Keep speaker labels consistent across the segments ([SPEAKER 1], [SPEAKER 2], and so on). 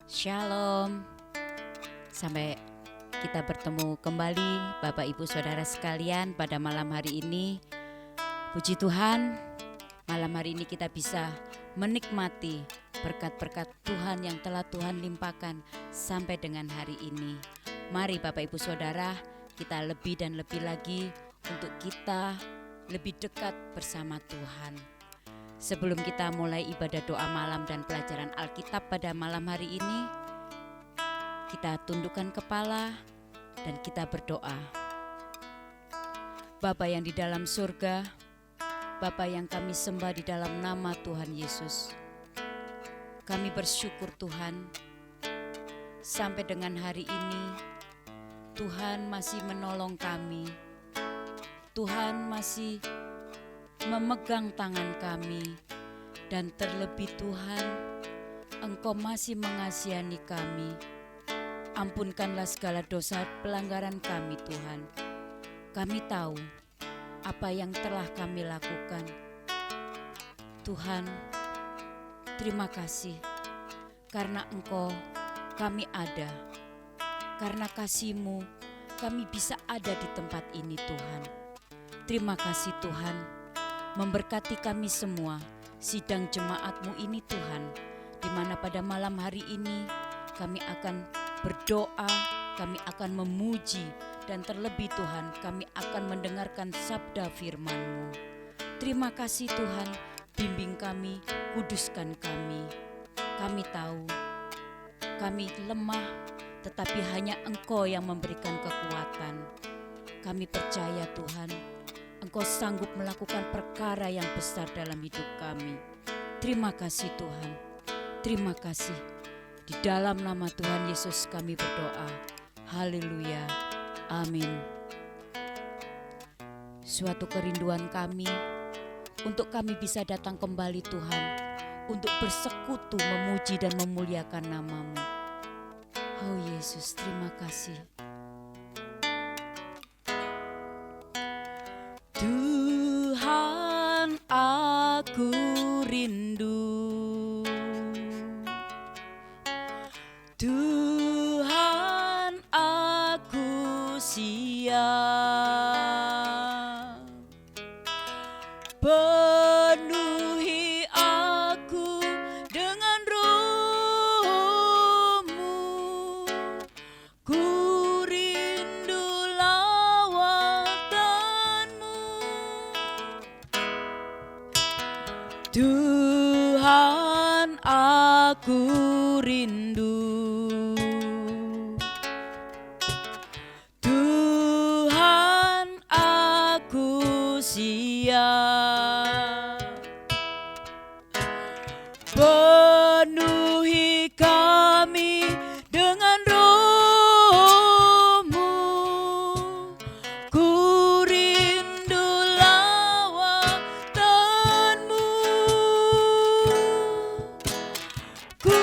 [SPEAKER 1] Shalom. Sampai kita bertemu kembali Bapak Ibu Saudara sekalian pada malam hari ini. Puji Tuhan, malam hari ini kita bisa menikmati berkat-berkat Tuhan yang telah Tuhan limpahkan sampai dengan hari ini. Mari Bapak Ibu Saudara, kita lebih dan lebih lagi untuk kita lebih dekat bersama Tuhan. Sebelum kita mulai ibadah doa malam dan pelajaran Alkitab pada malam hari ini, kita tundukkan kepala dan kita berdoa. Bapa yang di dalam surga, Bapa yang kami sembah di dalam nama Tuhan Yesus, kami bersyukur Tuhan, sampai dengan hari ini Tuhan masih menolong kami. Tuhan masih memegang tangan kami, dan terlebih Tuhan, Engkau masih mengasihi kami. Ampunkanlah segala dosa pelanggaran kami Tuhan. Kami tahu apa yang telah kami lakukan. Tuhan, terima kasih karena Engkau kami ada. Karena kasih-Mu kami bisa ada di tempat ini Tuhan. Terima kasih Tuhan, memberkati kami semua, sidang jemaat-Mu ini Tuhan, di mana pada malam hari ini kami akan berdoa, kami akan memuji, dan terlebih Tuhan kami akan mendengarkan sabda firman-Mu. Terima kasih Tuhan, bimbing kami, kuduskan kami. Kami tahu kami lemah, tetapi hanya Engkau yang memberikan kekuatan. Kami percaya Tuhan, Engkau sanggup melakukan perkara yang besar dalam hidup kami. Terima kasih Tuhan. Terima kasih. Di dalam nama Tuhan Yesus kami berdoa. Haleluya. Amin. Suatu kerinduan kami untuk kami bisa datang kembali Tuhan, untuk bersekutu memuji dan memuliakan nama-Mu. Oh Yesus, terima kasih. Tuhan, aku rindu. Tuhan, aku siap. Penuhi aku dengan Roh-Mu. Ku rindu lawatan-Mu. Tuhan, aku rindu. Tuhan, aku siap. Penuhi kami dengan Roh-Mu. Ku rindu lawatan-Mu. Ku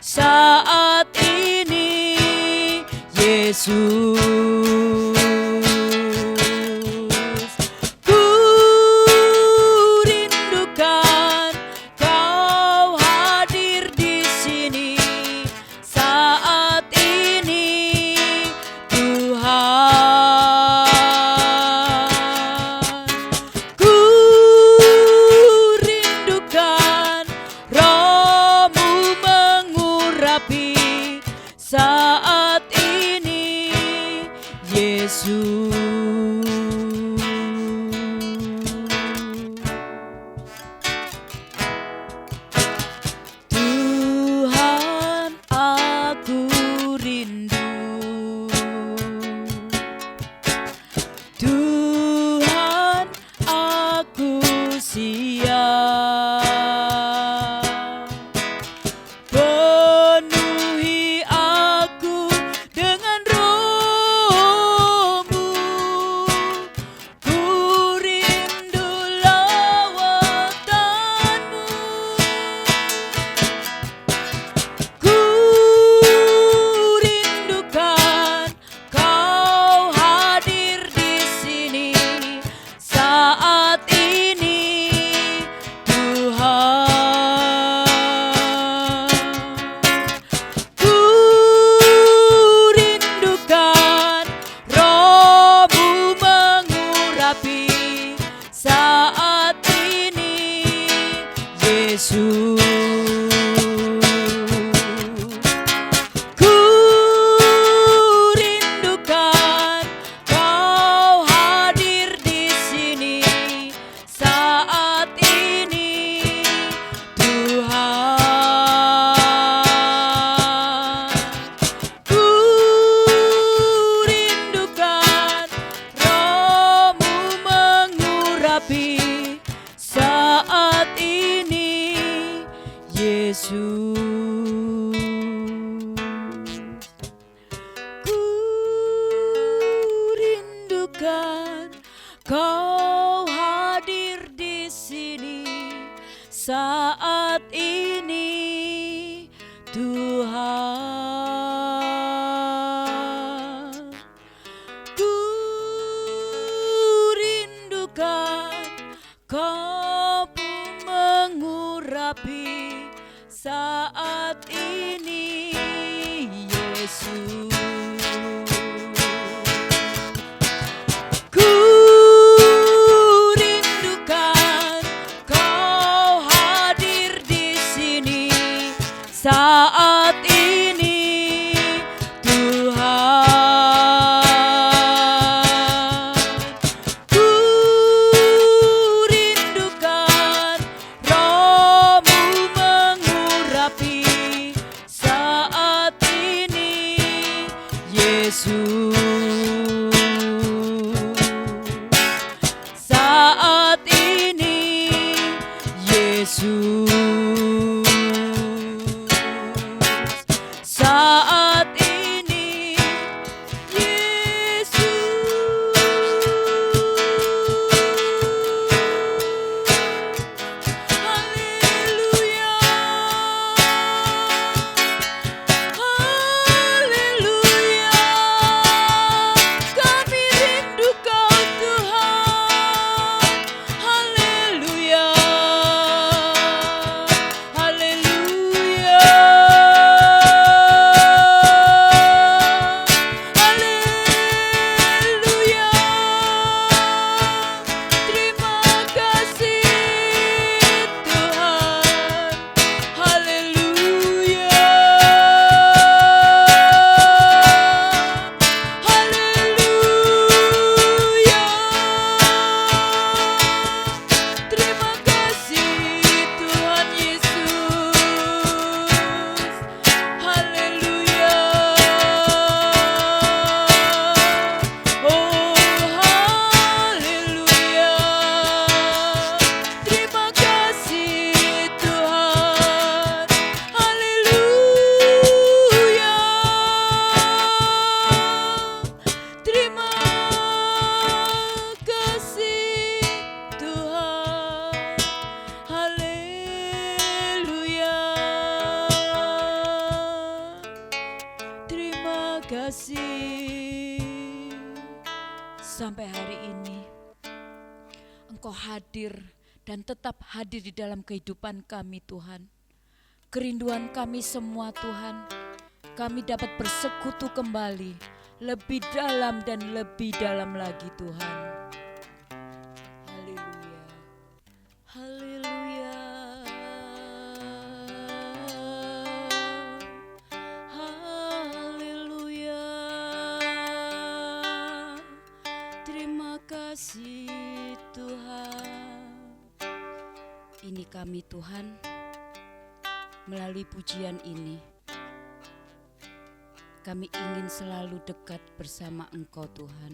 [SPEAKER 1] saat ini Yesus. Ku rindukan Kau hadir di sini saat ini Tuhan. Ku rindukan Roh-Mu mengurapi saat ini Yesus. Tuhan, aku rindu. Tuhan, aku siap. Penuhi aku dengan Roh-Mu. Ku rindu lawatan-Mu. Ku rindukan Kau hadir di sini saat ini Tuhan. Ku rindukan Roh-Mu mengurapi saat ini Yesus. Ku rindukan Kau hadir di sini saat ini Tuhan. Ku rindukan Roh-Mu mengurapi saat ini Yesus. Ku rindukan Kau hadir di sini saat ini Tuhan. Ku rindukan Kau pun mengurapi saat ini Yesus. Ku rindukan Kau hadir di sini saat ini Tuhan. Ku rindukan Roh-Mu mengurapi saat ini Yesus. Saat ini Yesus. Saat ini Yesus. Haleluya. Haleluya. kasih. Sampai hari ini Engkau hadir dan tetap hadir di dalam kehidupan kami Tuhan. Kerinduan kami semua Tuhan, kami dapat bersekutu kembali lebih dalam dan lebih dalam lagi Tuhan. Haleluya, haleluya, haleluya. Terima kasih Tuhan. Ini kami Tuhan, melalui pujian ini kami ingin selalu dekat bersama Engkau Tuhan.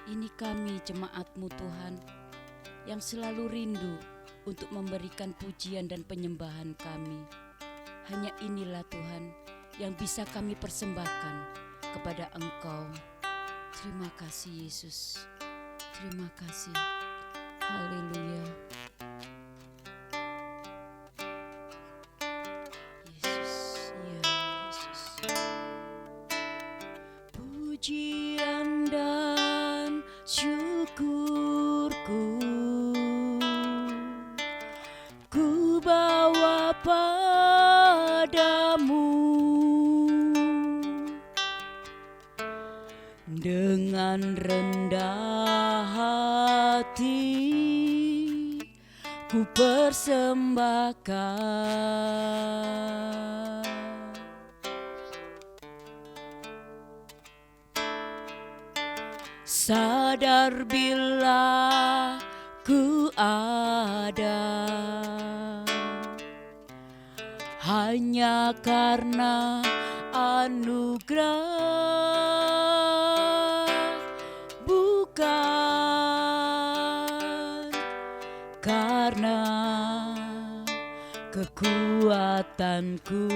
[SPEAKER 1] Ini kami jemaat-Mu Tuhan, yang selalu rindu untuk memberikan pujian dan penyembahan kami. Hanya inilah Tuhan yang bisa kami persembahkan kepada Engkau. Terima kasih Yesus, terima kasih. Haleluya. Pujian dan syukurku ku bawa padamu, dengan rendah hati ku persembahkan. Sadar bila ku ada hanya karena anugerah, bukan karena kekuatanku.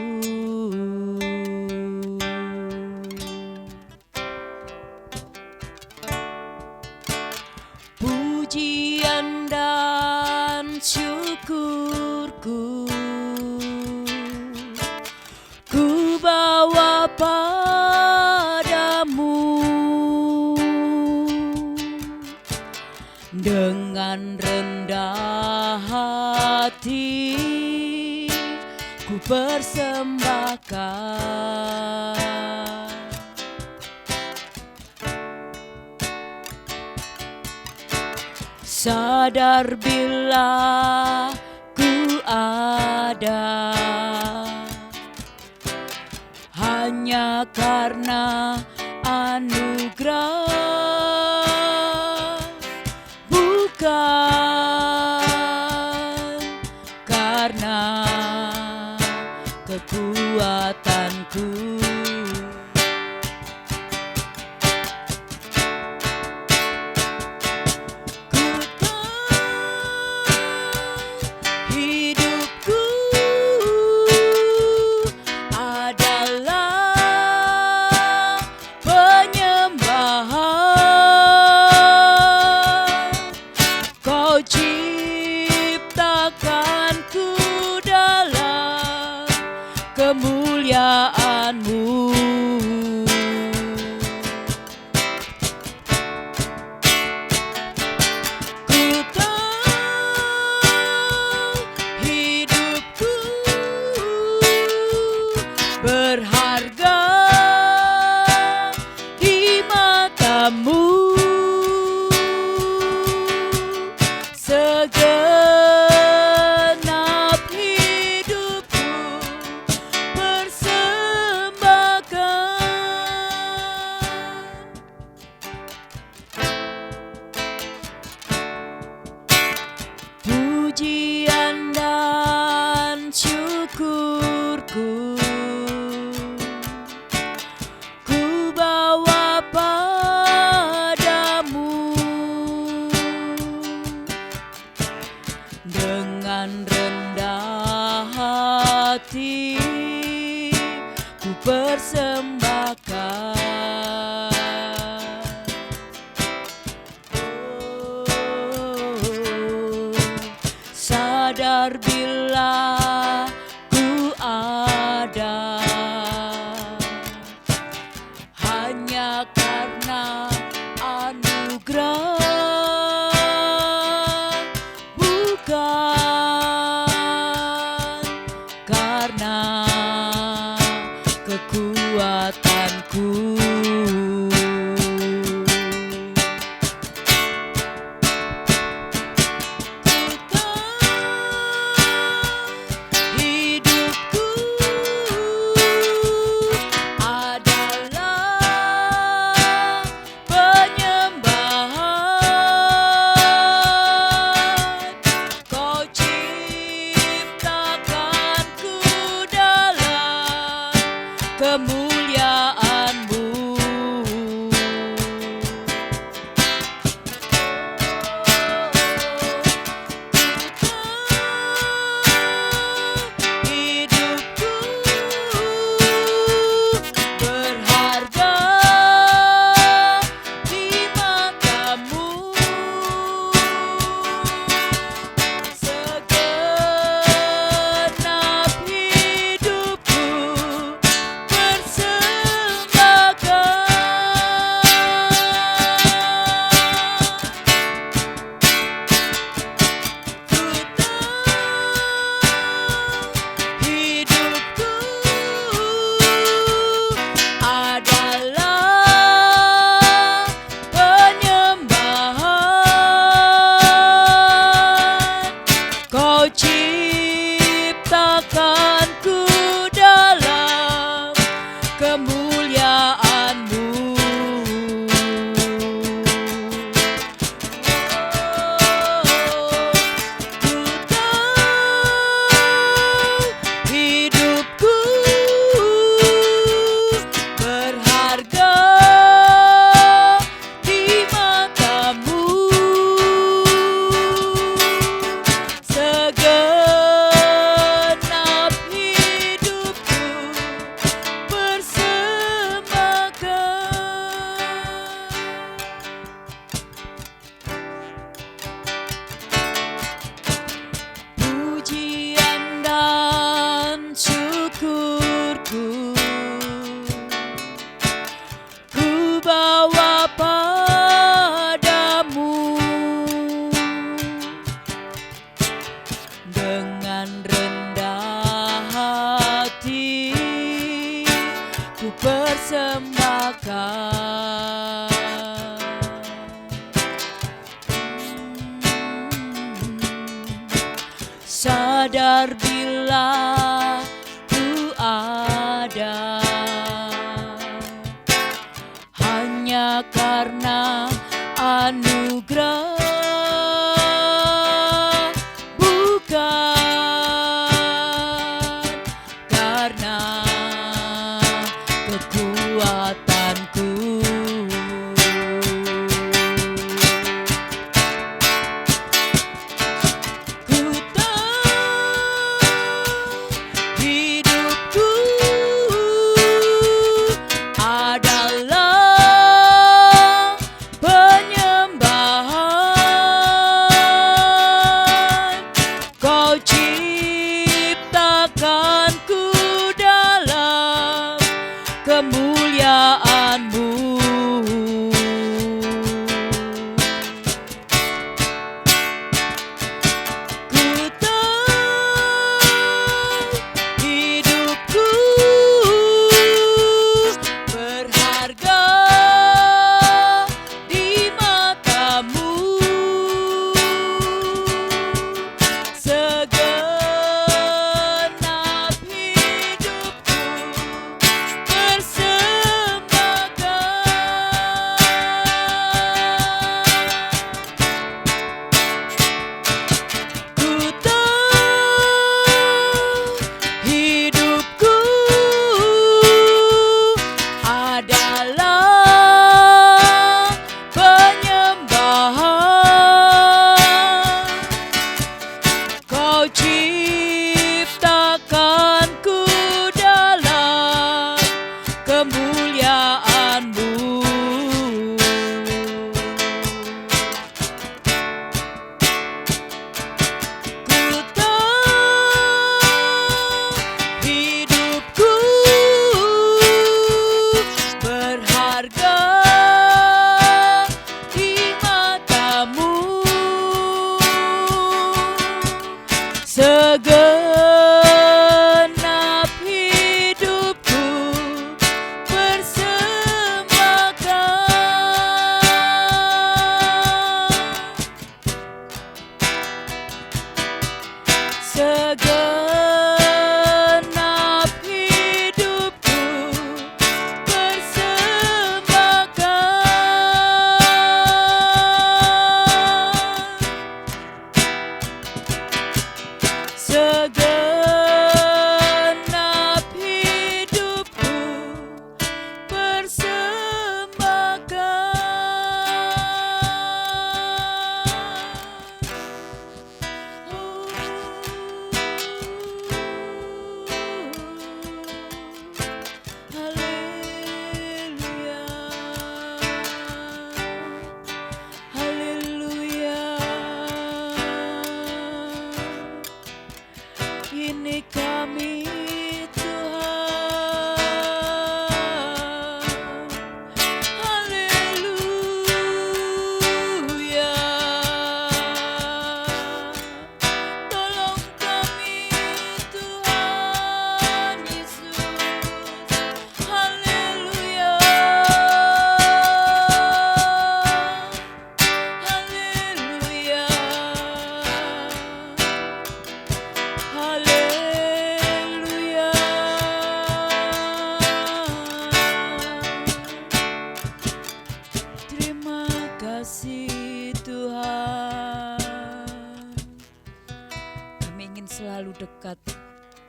[SPEAKER 1] Pujian dan syukurku ku bawa padamu, dengan rendah hati ku persembahkan. Sadar bila ku ada hanya karena anugerah, bukan karena kekuatanku. Kemuliaan-Mu, ku tahu hidupku berharga di mata-Mu. Segenap hidupku pujian dan syukurku ku bawa padamu, dengan rendah hati ku persembahkan. Sadar bila ku ada karena kekuatanku. Hidupku adalah penyembahan. Kau ciptakanku dalam kemuliaan-Mu. Hidupku berharga di mata-Mu. Segenap hidupku hidupku adalah penyembahan. Kau ciptakanku dalam kemuliaan-Mu. Ku tahu hidupku berharga di mata-Mu. Segenap hidupku persembahkan. Pujian dan syukurku ku bawa padamu. Dengan rendah hati ku persembahkan. Sadar bila ku ada hanya karena anugerah, bukan karena kekuatanku. Ku tahu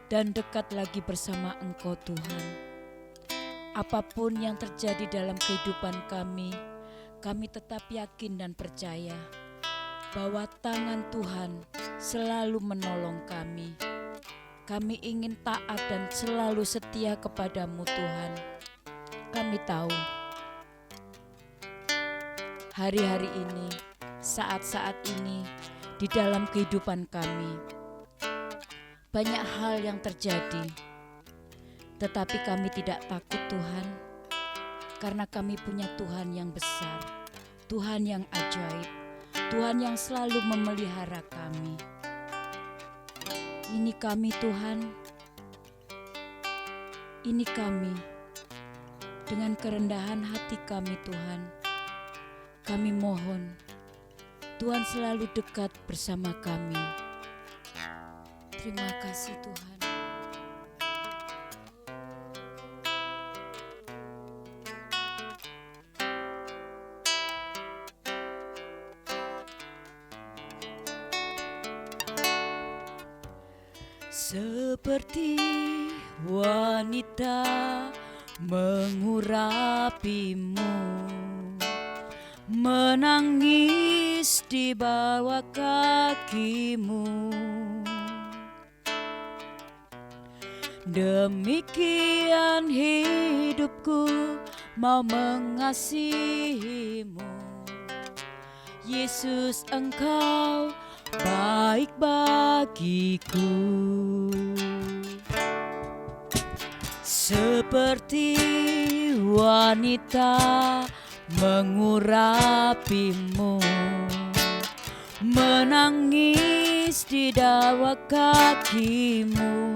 [SPEAKER 1] dan dekat lagi bersama Engkau Tuhan. Apapun yang terjadi dalam kehidupan kami tetap yakin dan percaya bahwa tangan Tuhan selalu menolong kami. Kami ingin taat dan selalu setia kepadamu Tuhan. Kami tahu hari-hari ini, saat-saat ini di dalam kehidupan kami banyak hal yang terjadi, tetapi kami tidak takut Tuhan, karena kami punya Tuhan yang besar, Tuhan yang ajaib, Tuhan yang selalu memelihara kami. Ini kami Tuhan, ini kami, dengan kerendahan hati kami Tuhan, kami mohon Tuhan selalu dekat bersama kami. Terima kasih Tuhan. Seperti wanita mengurapimu, menangis di bawah kakimu. Demikian hidupku mau mengasihimu. Yesus, Engkau baik bagiku. Seperti wanita mengurapimu, menangis di bawah kakimu.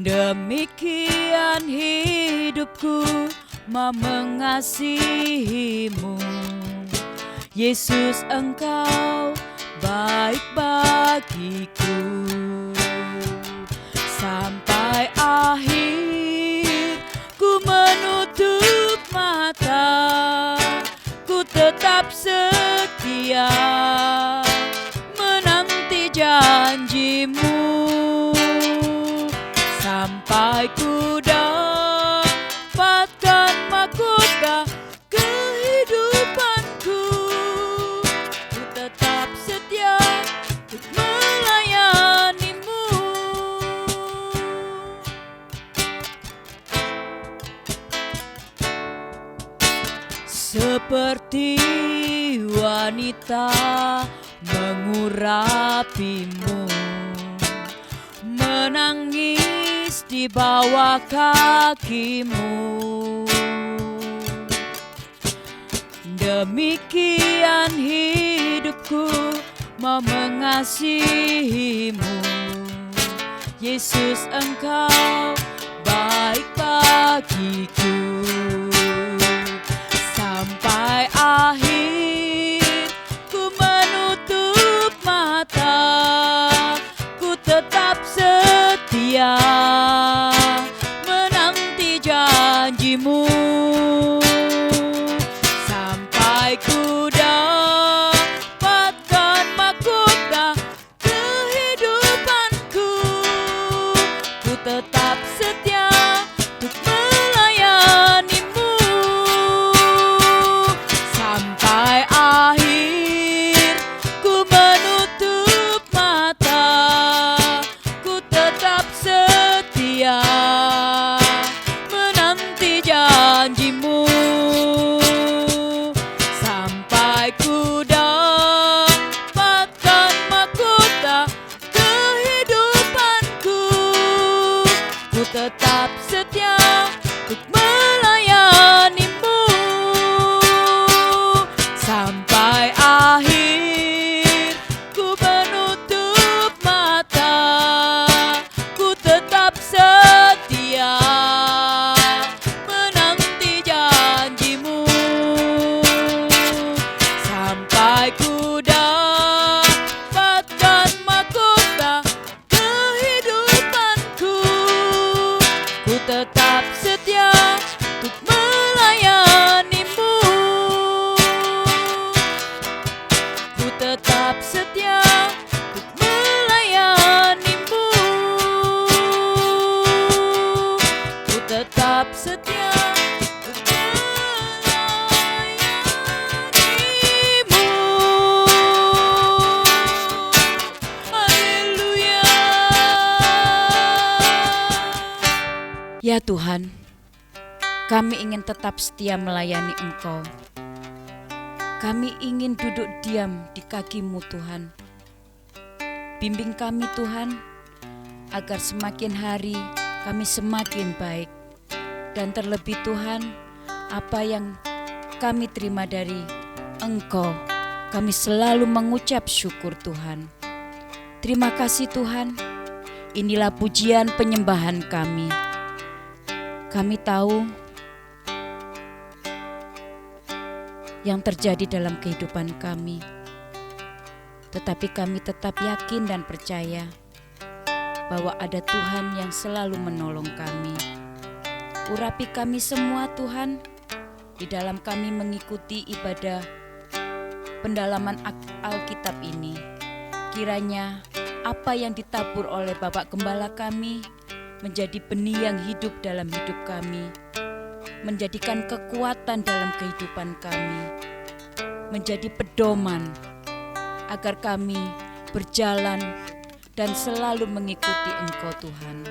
[SPEAKER 1] Demikian hidupku mau mengasihimu. Yesus, Engkau baik bagiku. Sampai akhir ku menutup mata, ku tetap setia menanti janjimu. Sampai ku dapatkan mahkota kehidupanku, ku tetap setia untuk melayanimu. Seperti wanita mengurapimu, menangis di bawah kakimu. Demikian hidupku mau mengasihimu. Yesus, Engkau baik bagiku. Sampai akhir ku menutup mata, ku tetap setia menanti janjimu. Sampai ku dapatkan mahkota kehidupanku, ku tetap setia untuk melayanimu. Sampai akhir ku menutup mata, ku tetap setia menanti janjimu. Sampai ku dapatkan mahkota kehidupanku, ku tetap setia untuk melayanimu. Sampai akhir ku menutup mata, ku tetap setia menanti janjimu. Sampai ku dapatkan mahkota kehidupanku, ku tetap setia untuk melayanimu. Tuhan, kami ingin tetap setia melayani Engkau. Kami ingin duduk diam di kaki-Mu Tuhan. Bimbing kami Tuhan, agar semakin hari kami semakin baik. Dan terlebih Tuhan, apa yang kami terima dari Engkau, kami selalu mengucap syukur Tuhan. Terima kasih Tuhan, inilah pujian penyembahan kami. Kami tahu yang terjadi dalam kehidupan kami, tetapi kami tetap yakin dan percaya bahwa ada Tuhan yang selalu menolong kami. Urapi kami semua Tuhan, di dalam kami mengikuti ibadah pendalaman Alkitab ini. Kiranya apa yang ditabur oleh Bapak Gembala kami menjadi benih yang hidup dalam hidup kami, menjadikan kekuatan dalam kehidupan kami, menjadi pedoman agar kami berjalan dan selalu mengikuti Engkau Tuhan.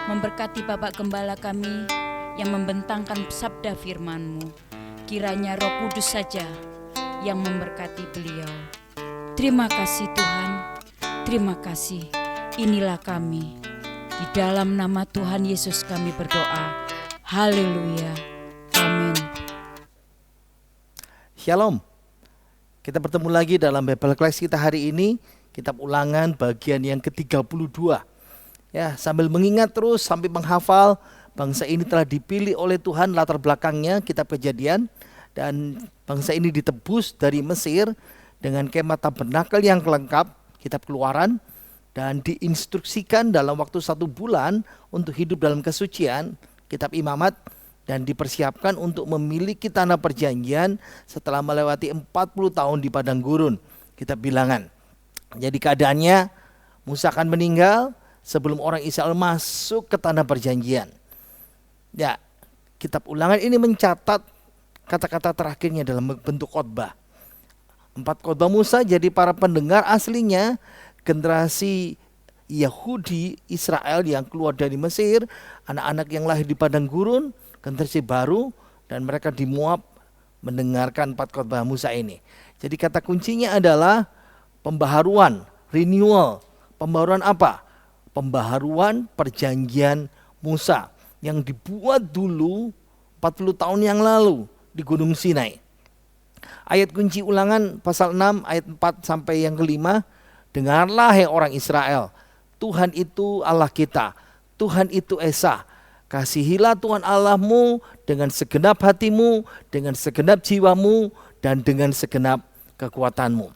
[SPEAKER 1] Memberkati Bapak Gembala kami yang membentangkan sabda firman-Mu. Kiranya Roh Kudus saja yang memberkati beliau. Terima kasih Tuhan, terima kasih. Inilah kami. Di dalam nama Tuhan Yesus kami berdoa. Haleluya. Amin.
[SPEAKER 2] Shalom. Kita bertemu lagi dalam Bible Class kita hari ini, kitab Ulangan bagian yang ke-32. Ya, sambil mengingat terus sampai menghafal, bangsa ini telah dipilih oleh Tuhan, latar belakangnya kitab Kejadian, dan bangsa ini ditebus dari Mesir dengan kemah tabernakel yang lengkap, kitab Keluaran, dan diinstruksikan dalam waktu 1 bulan untuk hidup dalam kesucian, kitab Imamat, dan dipersiapkan untuk memiliki tanah perjanjian setelah melewati 40 tahun di padang gurun, kitab Bilangan. Jadi keadaannya Musa akan meninggal sebelum orang Israel masuk ke tanah perjanjian. Ya, kitab Ulangan ini mencatat kata-kata terakhirnya dalam bentuk khotbah. 4 khotbah Musa jadi para pendengar aslinya generasi Yahudi Israel yang keluar dari Mesir, anak-anak yang lahir di padang gurun, generasi baru, dan mereka di Moab mendengarkan 4 khotbah Musa ini. Jadi kata kuncinya adalah pembaharuan, renewal. Pembaharuan apa? Pembaharuan perjanjian Musa yang dibuat dulu 40 tahun yang lalu di Gunung Sinai. Ayat kunci Ulangan pasal 6 ayat 4 sampai yang ke-5. Dengarlah hai orang Israel, Tuhan itu Allah kita, Tuhan itu Esa. Kasihilah Tuhan Allahmu dengan segenap hatimu, dengan segenap jiwamu, dan dengan segenap kekuatanmu.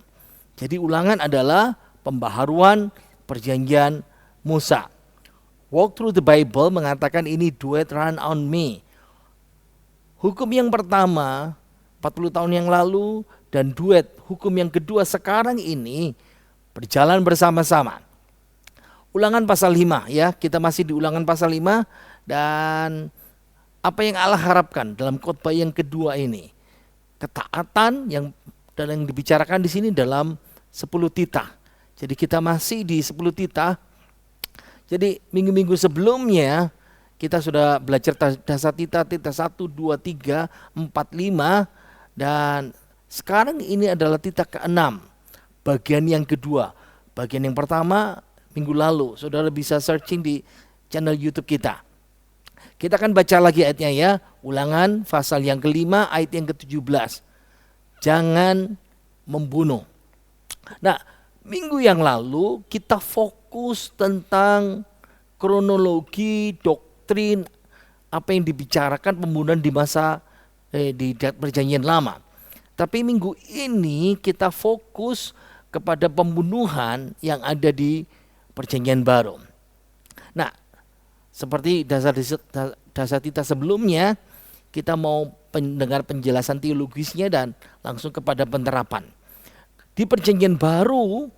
[SPEAKER 2] Jadi Ulangan adalah pembaharuan perjanjian Musa. Walk Through the Bible mengatakan ini do it run on me. Hukum yang pertama 40 tahun yang lalu dan duet hukum yang kedua sekarang ini berjalan bersama-sama. Ulangan pasal 5 ya, kita masih di Ulangan pasal 5 dan apa yang Allah harapkan dalam khotbah yang kedua ini. Ketaatan yang dibicarakan di sini dalam 10 titah. Jadi kita masih di 10 titah. Jadi minggu-minggu sebelumnya kita sudah belajar dasar titah 1, 2, 3, 4, 5 dan sekarang ini adalah titah ke-6. Bagian yang kedua. Bagian yang pertama minggu lalu. Saudara bisa searching di channel YouTube kita. Kita akan baca lagi ayatnya ya. Ulangan pasal yang ke-5 ayat yang ke-17. Jangan membunuh. Nah, minggu yang lalu kita fokus tentang kronologi, doktrin, apa yang dibicarakan pembunuhan di masa di perjanjian lama. Tapi minggu ini kita fokus kepada pembunuhan yang ada di perjanjian baru. Nah, seperti dasar titah sebelumnya, kita mau mendengar penjelasan teologisnya dan langsung kepada penerapan. Di perjanjian baru,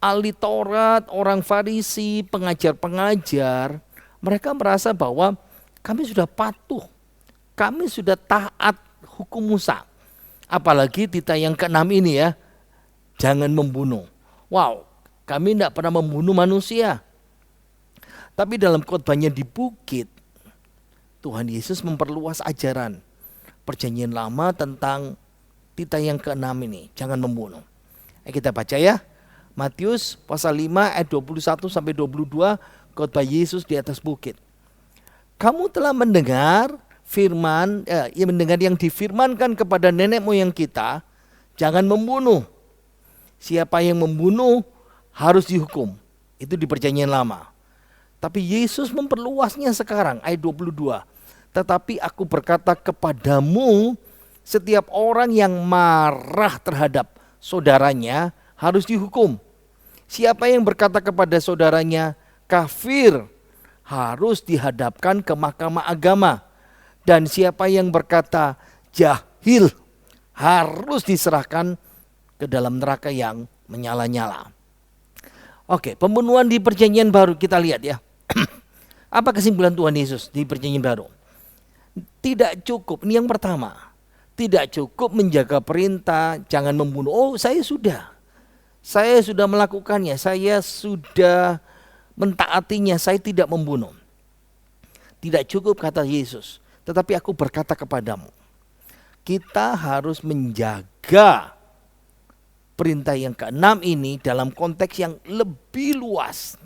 [SPEAKER 2] ahli Taurat, orang Farisi, pengajar-pengajar, mereka merasa bahwa kami sudah patuh, kami sudah taat hukum Musa. Apalagi titah yang ke-6 ini ya, jangan membunuh. Wow, kami tidak pernah membunuh manusia. Tapi dalam khotbahnya di bukit, Tuhan Yesus memperluas ajaran Perjanjian Lama tentang titah yang ke-6 ini, jangan membunuh. Kita baca ya. Matius pasal 5 ayat 21 sampai 22, khotbah Yesus di atas bukit. Kamu telah mendengar mendengar yang difirmankan kepada nenek moyang kita, jangan membunuh. Siapa yang membunuh harus dihukum. Itu di Perjanjian Lama. Tapi Yesus memperluasnya sekarang, ayat 22. Tetapi aku berkata kepadamu, setiap orang yang marah terhadap saudaranya harus dihukum. Siapa yang berkata kepada saudaranya kafir harus dihadapkan ke mahkamah agama. Dan siapa yang berkata jahil harus diserahkan ke dalam neraka yang menyala-nyala. Oke, pembunuhan di Perjanjian Baru kita lihat ya. Apa kesimpulan Tuhan Yesus di Perjanjian Baru? Tidak cukup, ini yang pertama. Tidak cukup menjaga perintah jangan membunuh. Oh, saya sudah melakukannya, saya sudah mentaatinya, saya tidak membunuh. Tidak cukup kata Yesus, tetapi aku berkata kepadamu, kita harus menjaga perintah yang ke-6 ini dalam konteks yang lebih luas.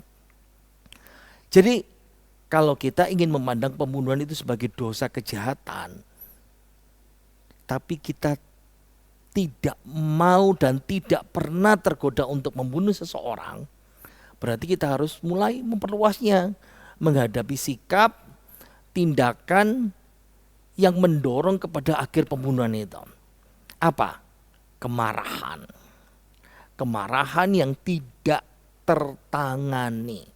[SPEAKER 2] Jadi kalau kita ingin memandang pembunuhan itu sebagai dosa kejahatan, tapi kita tidak mau dan tidak pernah tergoda untuk membunuh seseorang, berarti kita harus mulai memperluasnya, menghadapi sikap, tindakan yang mendorong kepada akhir pembunuhan itu. Apa? Kemarahan. Kemarahan yang tidak tertangani.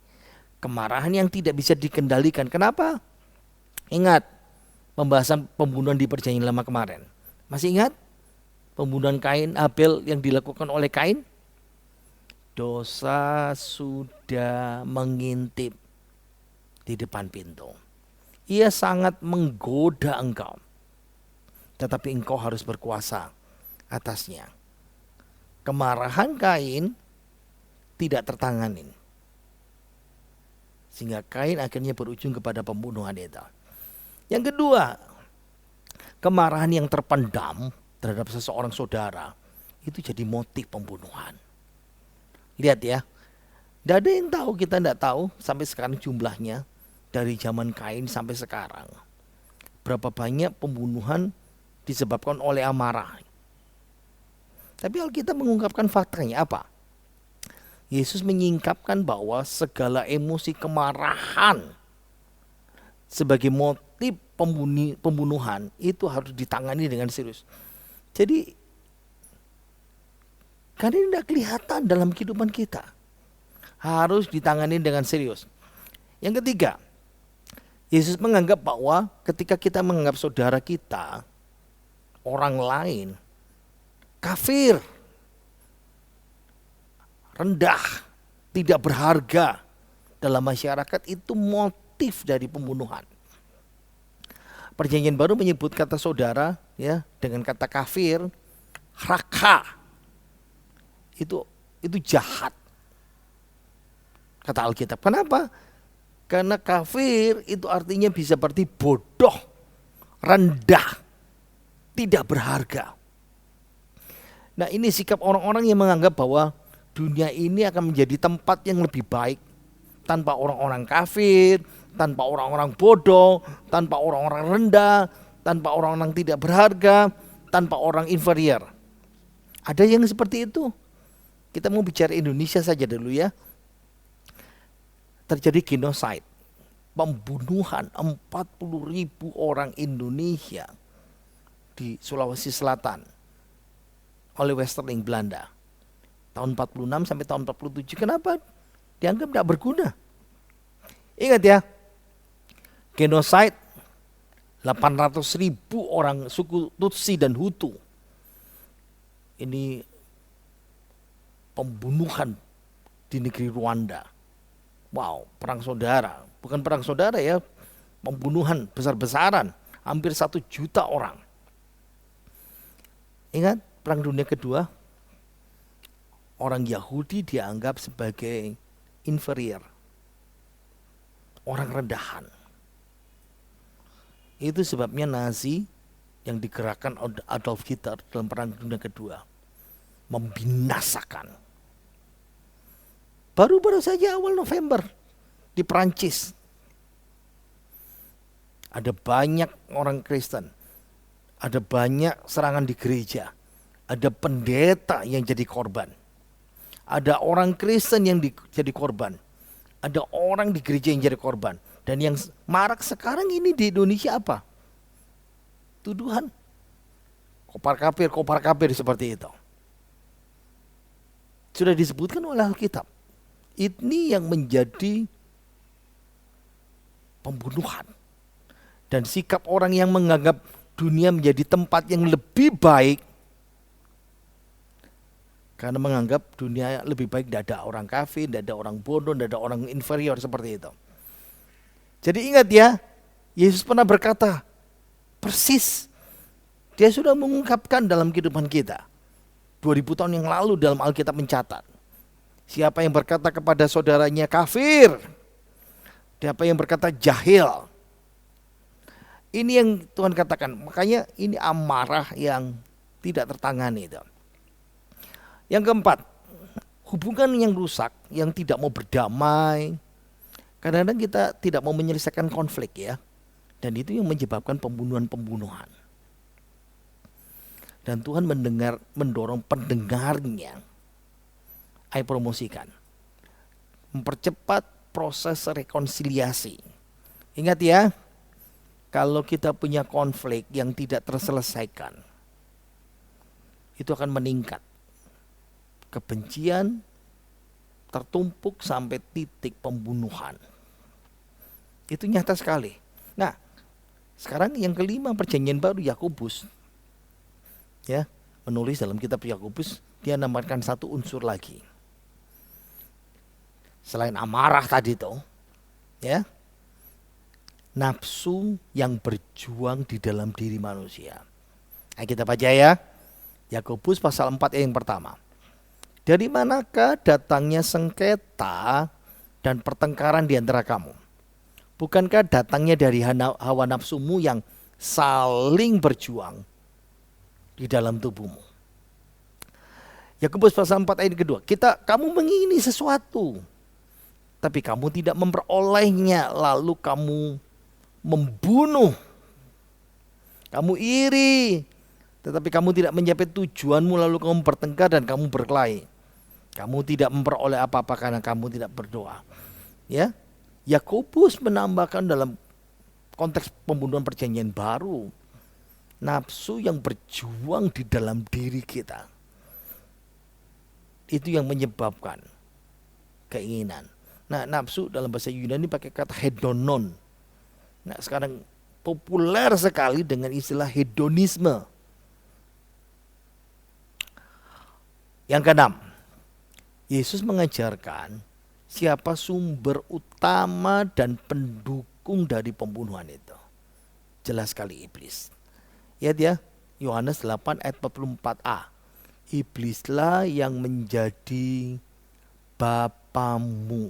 [SPEAKER 2] Kemarahan yang tidak bisa dikendalikan. Kenapa? Ingat pembahasan pembunuhan di Perjanjian Lama kemarin. Masih ingat? Pembunuhan Kain Abel yang dilakukan oleh Kain? Dosa sudah mengintip di depan pintu. Ia sangat menggoda engkau, tetapi engkau harus berkuasa atasnya. Kemarahan Kain tidak tertanganin, sehingga Kain akhirnya berujung kepada pembunuhan itu. Yang kedua, kemarahan yang terpendam terhadap seseorang saudara itu jadi motif pembunuhan. Lihat ya, tidak ada yang tahu, kita tidak tahu sampai sekarang jumlahnya dari zaman Kain sampai sekarang. Berapa banyak pembunuhan disebabkan oleh amarah. Tapi Alkitab mengungkapkan faktanya apa? Yesus menyingkapkan bahwa segala emosi kemarahan sebagai motif pembunuhan itu harus ditangani dengan serius. Jadi karena ini tidak kelihatan dalam kehidupan kita, harus ditangani dengan serius. Yang ketiga, Yesus menganggap bahwa ketika kita menganggap saudara kita, orang lain, kafir, rendah, tidak berharga dalam masyarakat, itu motif dari pembunuhan. Perjanjian Baru menyebut kata saudara ya dengan kata kafir, raka. Itu jahat. Kata Alkitab. Kenapa? Karena kafir itu artinya bisa berarti bodoh, rendah, tidak berharga. Nah, ini sikap orang-orang yang menganggap bahwa dunia ini akan menjadi tempat yang lebih baik tanpa orang-orang kafir, tanpa orang-orang bodoh, tanpa orang-orang rendah, tanpa orang-orang tidak berharga, tanpa orang inferior. Ada yang seperti itu. Kita mau bicara Indonesia saja dulu ya. Terjadi genocide, pembunuhan 40.000 orang Indonesia di Sulawesi Selatan oleh Westerling Belanda. Tahun 46 sampai tahun 47. Kenapa? Dianggap tidak berguna. Ingat ya, genocide 800.000 orang suku Tutsi dan Hutu. Ini pembunuhan di negeri Rwanda. Wow, perang saudara. Bukan perang saudara ya, pembunuhan besar-besaran. Hampir 1 juta orang. Ingat Perang Dunia Kedua? Orang Yahudi dianggap sebagai inferior, orang rendahan. Itu sebabnya Nazi yang digerakkan Adolf Hitler dalam Perang Dunia Kedua membinasakan. Baru-baru saja awal November di Perancis ada banyak orang Kristen, ada banyak serangan di gereja, ada pendeta yang jadi korban, ada orang Kristen yang jadi korban, ada orang di gereja yang jadi korban. Dan yang marak sekarang ini di Indonesia apa? Tuduhan kopar kafir seperti itu. Sudah disebutkan oleh Alkitab. Ini yang menjadi pembunuhan. Dan sikap orang yang menganggap dunia menjadi tempat yang lebih baik, karena menganggap dunia lebih baik, tidak ada orang kafir, tidak ada orang bodoh, tidak ada orang inferior seperti itu. Jadi ingat ya, Yesus pernah berkata, persis, dia sudah mengungkapkan dalam kehidupan kita. 2000 tahun yang lalu dalam Alkitab mencatat, siapa yang berkata kepada saudaranya kafir, siapa yang berkata jahil. Ini yang Tuhan katakan, makanya ini amarah yang tidak tertangani itu. Yang keempat, hubungan yang rusak, yang tidak mau berdamai. Kadang-kadang kita tidak mau menyelesaikan konflik ya. Dan itu yang menyebabkan pembunuhan-pembunuhan. Dan Tuhan mendorong pendengarnya. Ayo promosikan. Mempercepat proses rekonsiliasi. Ingat ya, kalau kita punya konflik yang tidak terselesaikan, itu akan meningkat. Kebencian tertumpuk sampai titik pembunuhan. Itu nyata sekali. Nah, sekarang yang kelima, perjanjian baru, Yakobus ya menulis dalam kitab Yakobus, dia nambahkan satu unsur lagi. Selain amarah tadi itu, ya, nafsu yang berjuang di dalam diri manusia. Nah, kita baca ya. Yakobus pasal 4 ayat yang pertama. Dari manakah datangnya sengketa dan pertengkaran di antara kamu? Bukankah datangnya dari hawa nafsumu yang saling berjuang di dalam tubuhmu? Yakobus pasal 4 ayat kedua. Kamu mengingini sesuatu, tapi kamu tidak memperolehnya, lalu kamu membunuh. Kamu iri, tetapi kamu tidak mencapai tujuanmu, lalu kamu bertengkar dan kamu berkelahi. Kamu tidak memperoleh apa-apa karena kamu tidak berdoa. Ya, Yakobus menambahkan dalam konteks pembunuhan perjanjian baru, nafsu yang berjuang di dalam diri kita. Itu yang menyebabkan keinginan. Nah, nafsu dalam bahasa Yunani pakai kata hedonon. Nah, sekarang populer sekali dengan istilah hedonisme. Yang keenam, Yesus mengajarkan siapa sumber utama dan pendukung dari pembunuhan itu. Jelas sekali iblis. Lihat ya, Yohanes 8 ayat 44a. Iblislah yang menjadi bapamu.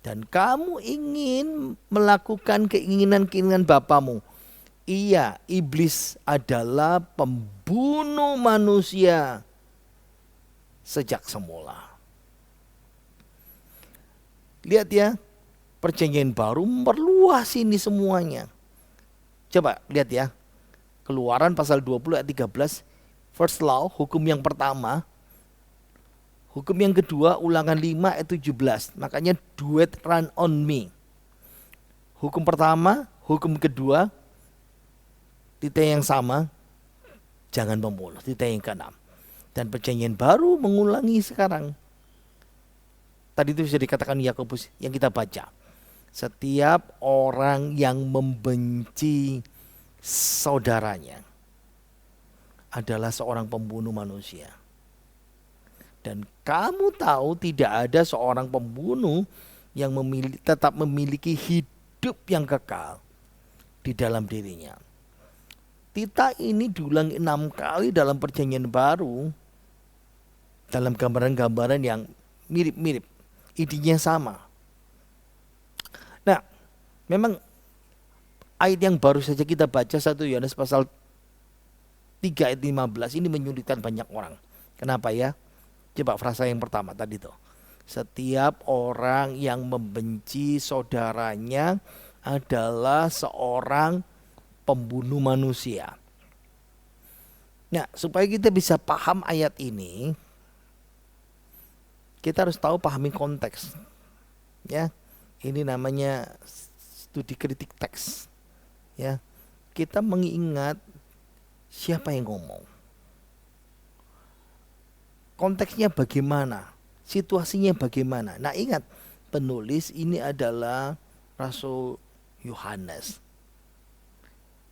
[SPEAKER 2] Dan kamu ingin melakukan keinginan-keinginan bapamu. Iya, iblis adalah pembunuh manusia sejak semula. Lihat ya, perjanjian baru memperluas ini semuanya. Coba lihat ya, Keluaran pasal 20 ayat 13, first law, hukum yang pertama. Hukum yang kedua, Ulangan 5 ayat 17. Makanya do it run on me. Hukum pertama, hukum kedua, titik yang sama, jangan membunuh, titik yang keenam. Dan perjanjian baru mengulangi sekarang. Tadi itu bisa dikatakan Yakobus yang kita baca. Setiap orang yang membenci saudaranya adalah seorang pembunuh manusia. Dan kamu tahu tidak ada seorang pembunuh yang tetap memiliki hidup yang kekal di dalam dirinya. Tita ini diulang 6 kali dalam perjanjian baru, dalam gambaran-gambaran yang mirip-mirip. Idenya sama. Nah, memang Ayat yang baru saja kita baca 1 Yohanes pasal 3 ayat 15 ini menyulitkan banyak orang. Kenapa ya? Coba frasa yang pertama tadi tuh. Setiap orang yang membenci saudaranya adalah seorang pembunuh manusia. Nah, supaya kita bisa paham ayat ini, kita harus tahu pahami konteks. Ya. Ini namanya studi kritik teks. Ya. Kita mengingat siapa yang ngomong. Konteksnya bagaimana? Situasinya bagaimana? Nah, ingat, penulis ini adalah Rasul Yohanes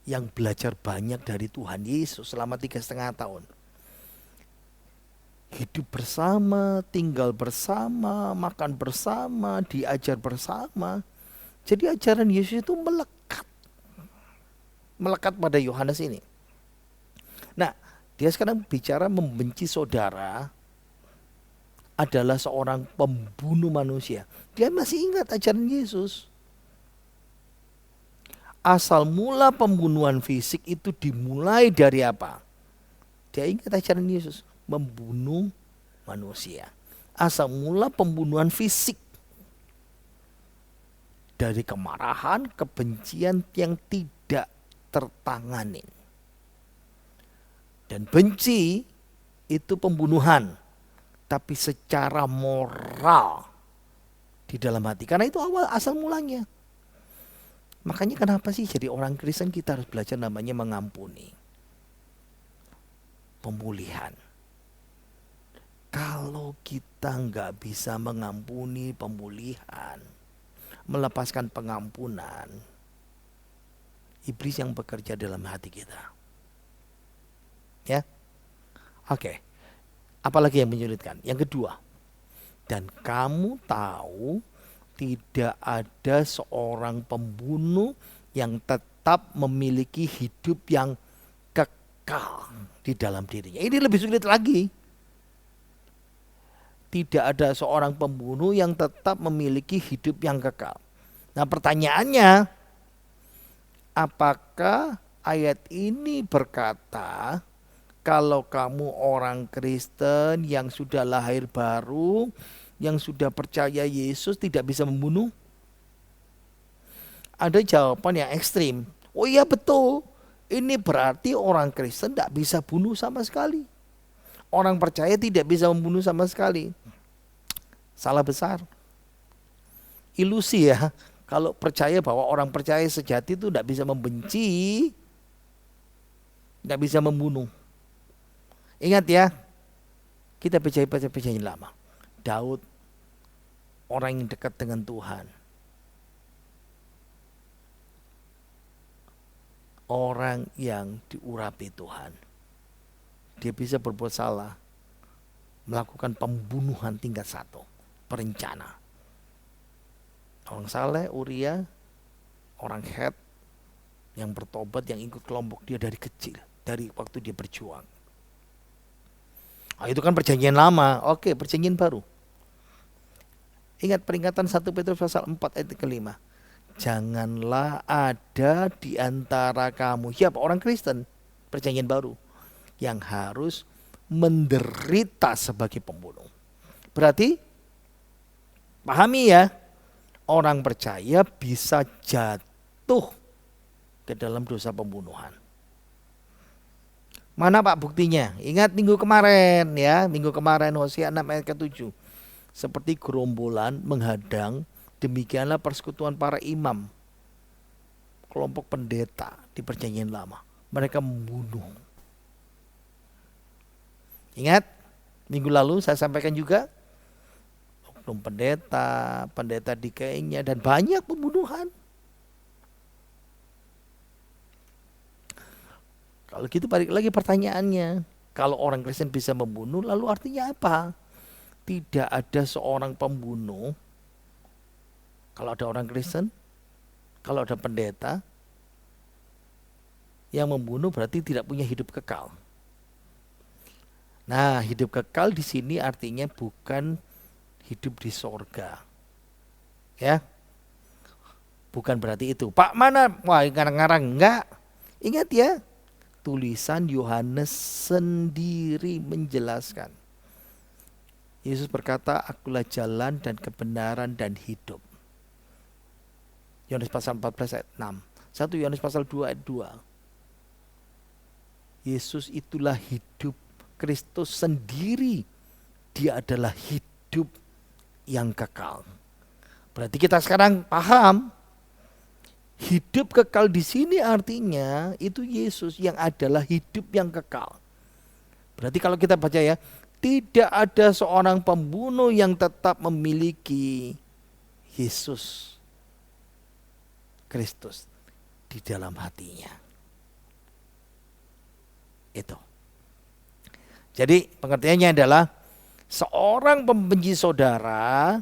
[SPEAKER 2] yang belajar banyak dari Tuhan Yesus selama 3,5 tahun. Hidup bersama, tinggal bersama, makan bersama, diajar bersama. Jadi ajaran Yesus itu melekat pada Yohanes ini. Nah, dia sekarang bicara membenci saudara adalah seorang pembunuh manusia. Dia masih ingat ajaran Yesus. Asal mula pembunuhan fisik itu dimulai dari apa? Dia ingat ajaran Yesus, membunuh manusia. Asal mula pembunuhan fisik dari kemarahan, kebencian yang tidak tertangani. Dan benci itu pembunuhan, tapi secara moral di dalam hati. Karena itu asal mulanya. Makanya kenapa sih jadi orang Kristen kita harus belajar namanya mengampuni. Pemulihan. Kalau kita nggak bisa mengampuni, pemulihan, melepaskan pengampunan, iblis yang bekerja dalam hati kita. Ya, oke. Apalagi yang menyulitkan? Yang kedua, dan kamu tahu tidak ada seorang pembunuh yang tetap memiliki hidup yang kekal di dalam dirinya. Ini lebih sulit lagi. Tidak ada seorang pembunuh yang tetap memiliki hidup yang kekal. Nah, pertanyaannya, apakah ayat ini berkata kalau kamu orang Kristen yang sudah lahir baru, yang sudah percaya Yesus tidak bisa membunuh? Ada jawaban yang ekstrim. Oh iya betul, ini berarti orang Kristen tidak bisa bunuh sama sekali. Orang percaya tidak bisa membunuh sama sekali. Salah besar. Ilusi ya. Kalau percaya bahwa orang percaya sejati itu tidak bisa membenci, tidak bisa membunuh. Ingat ya, kita baca perjanjian lama. Daud, orang yang dekat dengan Tuhan. Orang yang diurapi Tuhan. Dia bisa berbuat salah. Melakukan pembunuhan tingkat 1. Perencana. Orang saleh, Uria, orang Het, yang bertobat, yang ikut kelompok dia dari kecil. Dari waktu dia berjuang. Nah, itu kan perjanjian lama. Oke, perjanjian baru. Ingat peringatan 1 Petrus pasal 4 ayat ke-5. Janganlah ada di antara kamu, siapa? Orang Kristen, perjanjian baru, yang harus menderita sebagai pembunuh. Berarti, pahami ya, orang percaya bisa jatuh ke dalam dosa pembunuhan. Mana Pak buktinya? Ingat minggu kemarin ya, minggu kemarin Hosea 6 ayat ke-7. Seperti gerombolan menghadang, demikianlah persekutuan para imam, kelompok pendeta di perjanjian lama. Mereka membunuh. Ingat, minggu lalu saya sampaikan juga, oknum pendeta, pendeta di Kenya, dan banyak pembunuhan. Kalau gitu balik lagi pertanyaannya, kalau orang Kristen bisa membunuh, lalu artinya apa? Tidak ada seorang pembunuh. Kalau ada orang Kristen, kalau ada pendeta yang membunuh, berarti tidak punya hidup kekal. Nah, hidup kekal di sini artinya bukan hidup di sorga. Ya. Bukan berarti itu. Pak mana? Wah, ngarang-ngarang. Enggak. Ingat ya, tulisan Yohanes sendiri menjelaskan. Yesus berkata, akulah jalan dan kebenaran dan hidup. Yohanes pasal 14 ayat 6. 1 Yohanes pasal 2 ayat 2. Yesus itulah hidup. Kristus sendiri, dia adalah hidup yang kekal. Berarti kita sekarang paham, hidup kekal di sini artinya itu Yesus yang adalah hidup yang kekal. Berarti kalau kita baca ya, tidak ada seorang pembunuh yang tetap memiliki Yesus Kristus di dalam hatinya. Itu. Jadi pengertiannya adalah seorang pembenci saudara,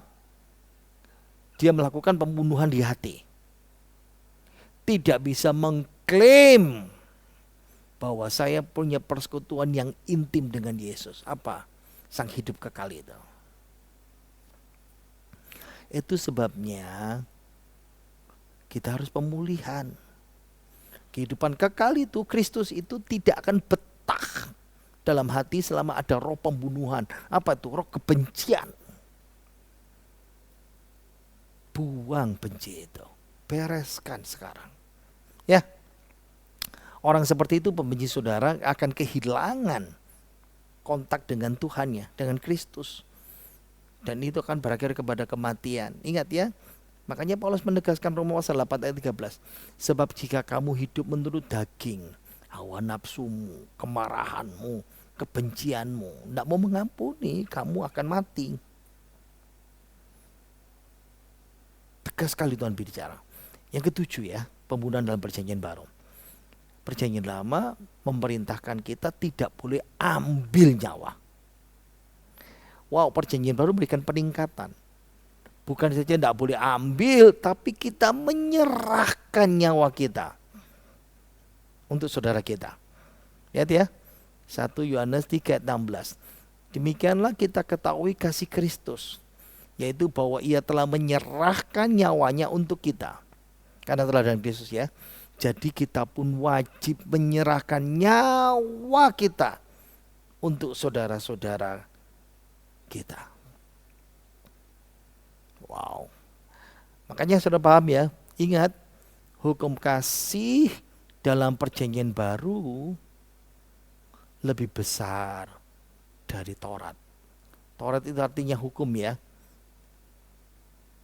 [SPEAKER 2] dia melakukan pembunuhan di hati. Tidak bisa mengklaim bahwa saya punya persekutuan yang intim dengan Yesus. Apa? Sang hidup kekal itu. Itu sebabnya kita harus pemulihan. Kehidupan kekal itu, Kristus itu tidak akan betah dalam hati selama ada roh pembunuhan. Apa itu? Roh kebencian. Buang benci itu. Bereskan sekarang. Ya. Orang seperti itu, pembenci saudara, akan kehilangan kontak dengan Tuhannya, dengan Kristus. Dan itu akan berakhir kepada kematian. Ingat ya. Makanya Paulus menegaskan Roma pasal 8 ayat 13. Sebab jika kamu hidup menurut daging, hawa nafsumu, kemarahanmu, kebencianmu, tidak mau mengampuni, kamu akan mati. Tegas sekali Tuhan bicara. Yang ketujuh ya, pembunuhan dalam perjanjian baru. Perjanjian lama memerintahkan kita tidak boleh ambil nyawa. Wow, perjanjian baru memberikan peningkatan. Bukan saja tidak boleh ambil, tapi kita menyerahkan nyawa kita untuk saudara kita. Lihat ya, 1 Yohanes 3 ayat 16. Demikianlah kita ketahui kasih Kristus, yaitu bahwa ia telah menyerahkan nyawanya untuk kita. Karena telah dalam Kristus ya. Jadi kita pun wajib menyerahkan nyawa kita untuk saudara-saudara kita. Wow. Makanya sudah paham ya. Ingat, hukum kasih dalam perjanjian baru lebih besar dari Taurat. Taurat itu artinya hukum ya.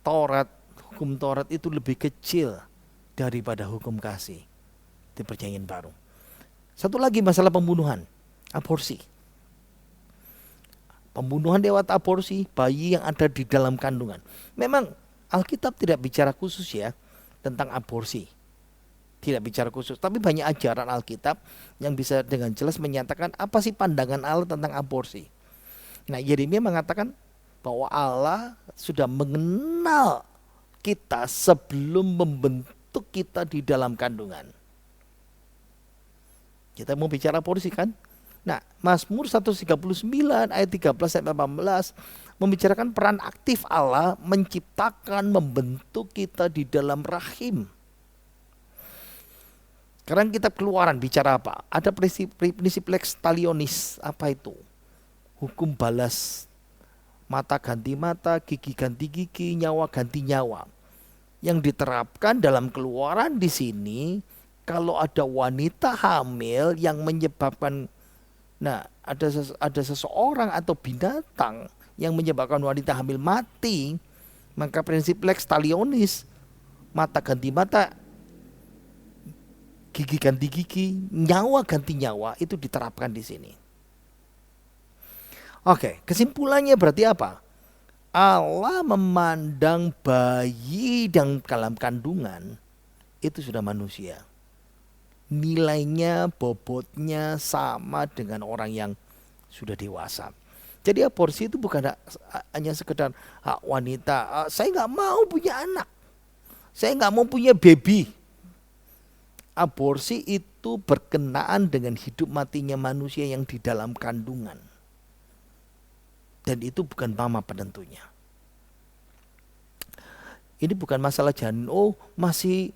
[SPEAKER 2] Hukum Taurat itu lebih kecil daripada hukum kasih di perjanjian baru. Satu lagi masalah pembunuhan, aborsi. Pembunuhan lewat aborsi bayi yang ada di dalam kandungan. Memang Alkitab tidak bicara khusus ya tentang aborsi. Tidak bicara khusus, tapi banyak ajaran Alkitab yang bisa dengan jelas menyatakan apa sih pandangan Allah tentang aborsi. Nah, Yeremia mengatakan bahwa Allah sudah mengenal kita sebelum membentuk kita di dalam kandungan. Kita mau bicara aborsi kan? Nah, Mazmur 139 ayat 13 sampai 18 membicarakan peran aktif Allah menciptakan, membentuk kita di dalam rahim. Sekarang kita Keluaran bicara apa? Ada prinsip lex talionis, apa itu? Hukum balas, mata ganti mata, gigi ganti gigi, nyawa ganti nyawa. Yang diterapkan dalam Keluaran di sini, kalau ada wanita hamil yang menyebabkan, nah ada seseorang atau binatang yang menyebabkan wanita hamil mati, maka prinsip lex talionis, mata ganti mata, gigi ganti gigi, nyawa ganti nyawa, itu diterapkan di sini. Oke, kesimpulannya berarti apa? Allah memandang bayi dalam kandungan itu sudah manusia. Nilainya, bobotnya sama dengan orang yang sudah dewasa. Jadi aborsi itu bukan hanya sekedar hak wanita. Saya nggak mau punya anak, saya nggak mau punya baby. Aborsi itu berkenaan dengan hidup matinya manusia yang di dalam kandungan. Dan itu bukan mama penentunya. Ini bukan masalah janin, oh masih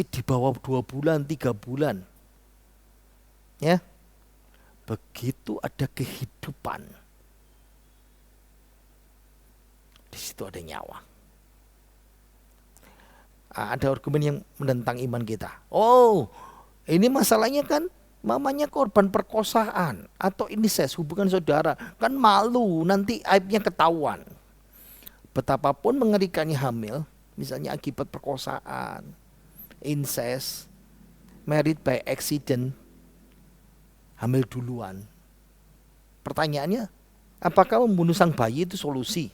[SPEAKER 2] di bawah 2 bulan, 3 bulan. Ya, begitu ada kehidupan, di situ ada nyawa. Ada argumen yang menentang iman kita. Oh, ini masalahnya kan mamanya korban perkosaan atau incest, hubungan saudara. Kan malu, nanti aibnya ketahuan. Betapapun mengerikannya hamil, misalnya akibat perkosaan, incest, married by accident, hamil duluan. Pertanyaannya, apakah membunuh sang bayi itu solusi?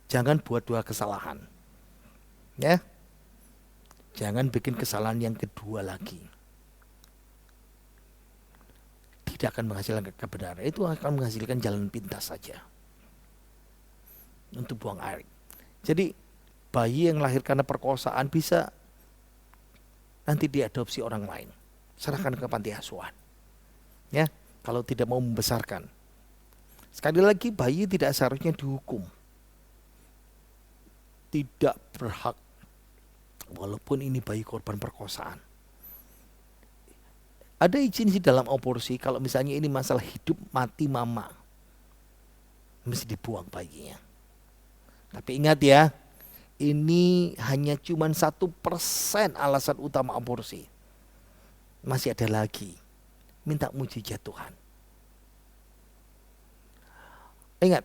[SPEAKER 2] Jangan buat 2 kesalahan. Ya. Jangan bikin kesalahan yang kedua lagi. Tidak akan menghasilkan kebenaran, itu akan menghasilkan jalan pintas saja untuk buang air. Jadi bayi yang lahir karena perkosaan bisa nanti diadopsi orang lain, serahkan ke panti asuhan. Ya, kalau tidak mau membesarkan. Sekali lagi, bayi tidak seharusnya dihukum. Tidak berhak, walaupun ini bayi korban perkosaan. Ada izin sih dalam aborsi, kalau misalnya ini masalah hidup mati mama, mesti dibuang bayinya. Tapi ingat ya, ini hanya cuma 1% alasan utama aborsi. Masih ada lagi, minta mujizat Tuhan. Ingat,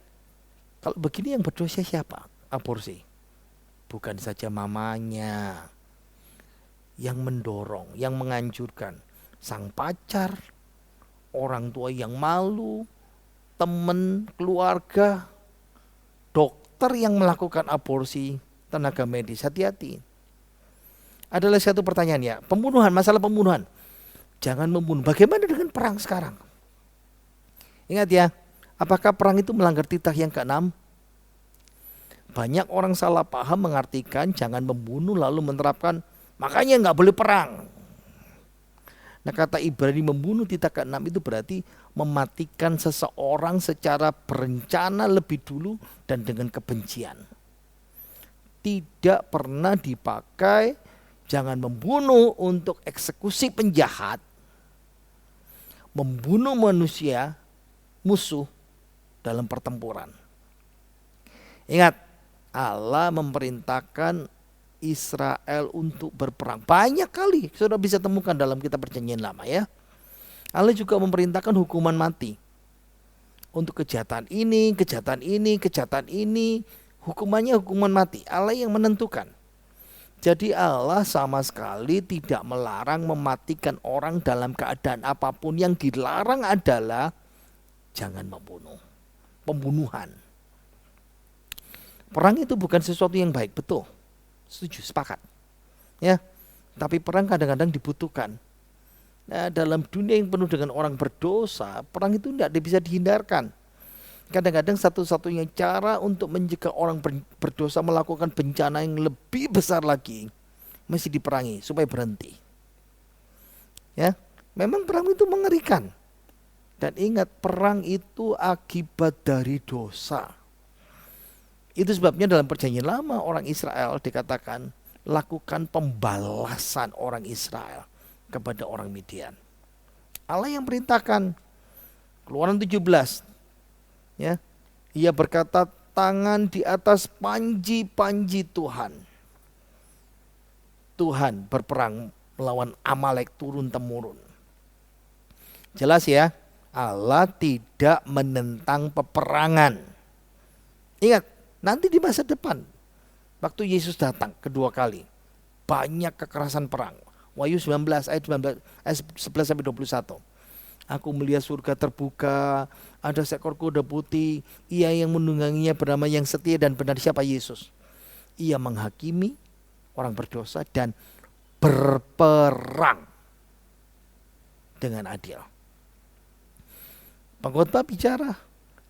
[SPEAKER 2] kalau begini yang berdosa siapa? Aborsi. Bukan saja mamanya yang mendorong, yang menganjurkan, sang pacar, orang tua yang malu, teman, keluarga, dokter yang melakukan aborsi, tenaga medis. Hati-hati. Adalah satu pertanyaan ya, pembunuhan, masalah pembunuhan. Jangan membunuh. Bagaimana dengan perang sekarang? Ingat ya, apakah perang itu melanggar titah yang ke-6? Banyak orang salah paham mengartikan jangan membunuh lalu menerapkan makanya nggak boleh perang. Nah, kata Ibrani membunuh titah ke-6 itu berarti mematikan seseorang secara berencana lebih dulu dan dengan kebencian. Tidak pernah dipakai jangan membunuh untuk eksekusi penjahat, membunuh manusia musuh dalam pertempuran. Ingat, Allah memerintahkan Israel untuk berperang. Banyak kali sudah bisa temukan dalam kitab Perjanjian Lama ya. Allah juga memerintahkan hukuman mati. Untuk kejahatan ini, kejahatan ini, kejahatan ini, hukumannya hukuman mati. Allah yang menentukan. Jadi Allah sama sekali tidak melarang mematikan orang dalam keadaan apapun. Yang dilarang adalah jangan membunuh. Pembunuhan. Perang itu bukan sesuatu yang baik, betul. Setuju, sepakat. Ya. Tapi perang kadang-kadang dibutuhkan. Nah, dalam dunia yang penuh dengan orang berdosa, perang itu tidak bisa dihindarkan. Kadang-kadang satu-satunya cara untuk mencegah orang berdosa melakukan bencana yang lebih besar lagi, mesti diperangi supaya berhenti. Ya, memang perang itu mengerikan. Dan ingat, perang itu akibat dari dosa. Itu sebabnya dalam Perjanjian Lama orang Israel dikatakan lakukan pembalasan orang Israel kepada orang Midian. Allah yang perintahkan. Keluaran 17. Ya. Ia berkata, tangan di atas panji-panji Tuhan. Tuhan berperang melawan Amalek turun-temurun. Jelas ya, Allah tidak menentang peperangan. Ingat, nanti di masa depan, waktu Yesus datang kedua kali, banyak kekerasan perang. Wahyu 19 ayat 11 sampai 21. Aku melihat surga terbuka, ada seekor kuda putih, ia yang menungganginya bernama yang setia dan benar. Siapa? Yesus. Ia menghakimi orang berdosa dan berperang dengan adil. Pengkhotbah bicara,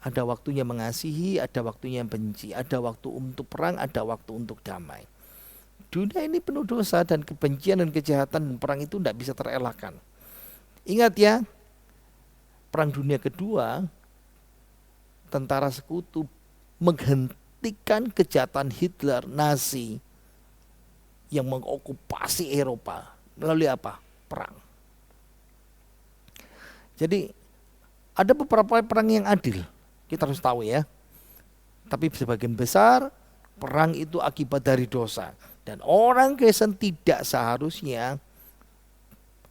[SPEAKER 2] ada waktunya mengasihi, ada waktunya benci, ada waktu untuk perang, ada waktu untuk damai. Dunia ini penuh dosa dan kebencian dan kejahatan, dan perang itu tidak bisa terelakkan. Ingat ya, Perang Dunia Kedua, tentara sekutu menghentikan kejahatan Hitler, Nazi yang mengokupasi Eropa melalui apa? Perang. Jadi ada beberapa perang yang adil, kita harus tahu ya. Tapi sebagian besar perang itu akibat dari dosa. Dan orang Kristen tidak seharusnya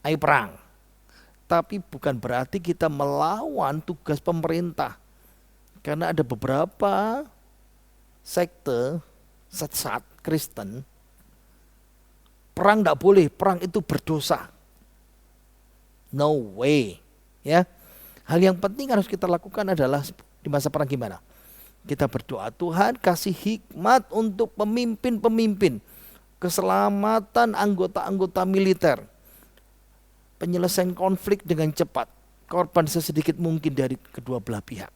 [SPEAKER 2] perang. Tapi bukan berarti kita melawan tugas pemerintah. Karena ada beberapa sekte sesat Kristen, perang tidak boleh, perang itu berdosa. No way. Ya, hal yang penting harus kita lakukan adalah di masa perang gimana? Kita berdoa, Tuhan kasih hikmat untuk pemimpin-pemimpin, keselamatan anggota-anggota militer, penyelesaian konflik dengan cepat, korban sesedikit mungkin dari kedua belah pihak.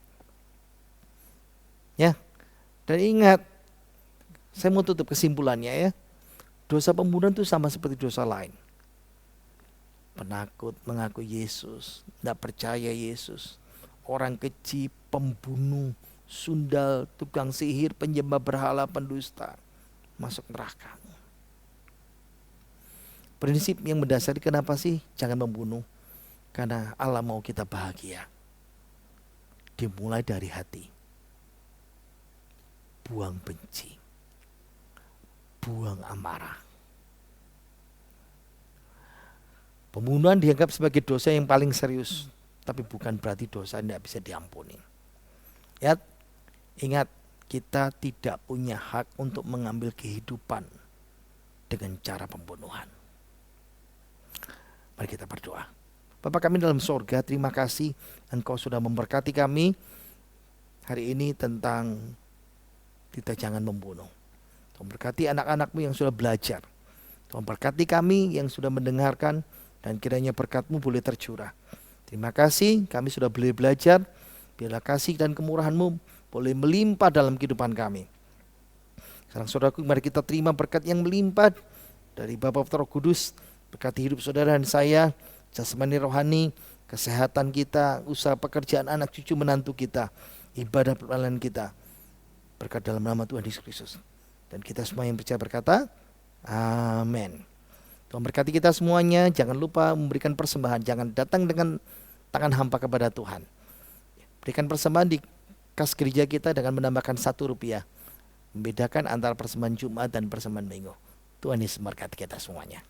[SPEAKER 2] Ya, dan ingat, saya mau tutup kesimpulannya ya, dosa pembunuhan itu sama seperti dosa lain. Penakut mengaku Yesus, tidak percaya Yesus, orang keji, pembunuh, sundal, tukang sihir, penyembah berhala, pendusta, masuk neraka. Prinsip yang mendasari kenapa sih jangan membunuh? Karena Allah mau kita bahagia. Dimulai dari hati. Buang benci, buang amarah. Pembunuhan dianggap sebagai dosa yang paling serius, tapi bukan berarti dosa tidak bisa diampuni. Ya, ingat, kita tidak punya hak untuk mengambil kehidupan dengan cara pembunuhan. Mari kita berdoa. Bapa kami dalam sorga, terima kasih Engkau sudah memberkati kami hari ini tentang kita jangan membunuh. Tuhan berkati anak-anak-Mu yang sudah belajar. Tuhan berkati kami yang sudah mendengarkan, dan kiranya berkat-Mu boleh tercurah. Terima kasih kami sudah boleh belajar. Biarlah kasih dan kemurahan-Mu boleh melimpah dalam kehidupan kami. Sekarang saudaraku, mari kita terima berkat yang melimpah dari Bapa, Putra, Roh Kudus. Berkati hidup saudara dan saya, jasmani rohani, kesehatan kita, usaha pekerjaan anak cucu menantu kita, ibadah perjalanan kita. Berkat dalam nama Tuhan Yesus Kristus. Dan kita semua yang percaya berkata, amin. Tuhan berkati kita semuanya. Jangan lupa memberikan persembahan. Jangan datang dengan tangan hampa kepada Tuhan. Berikan persembahan di kas gereja kita dengan menambahkan Rp1. Membedakan antara persembahan Jumat dan persembahan Minggu. Tuhan Yesus memberkati kita semuanya.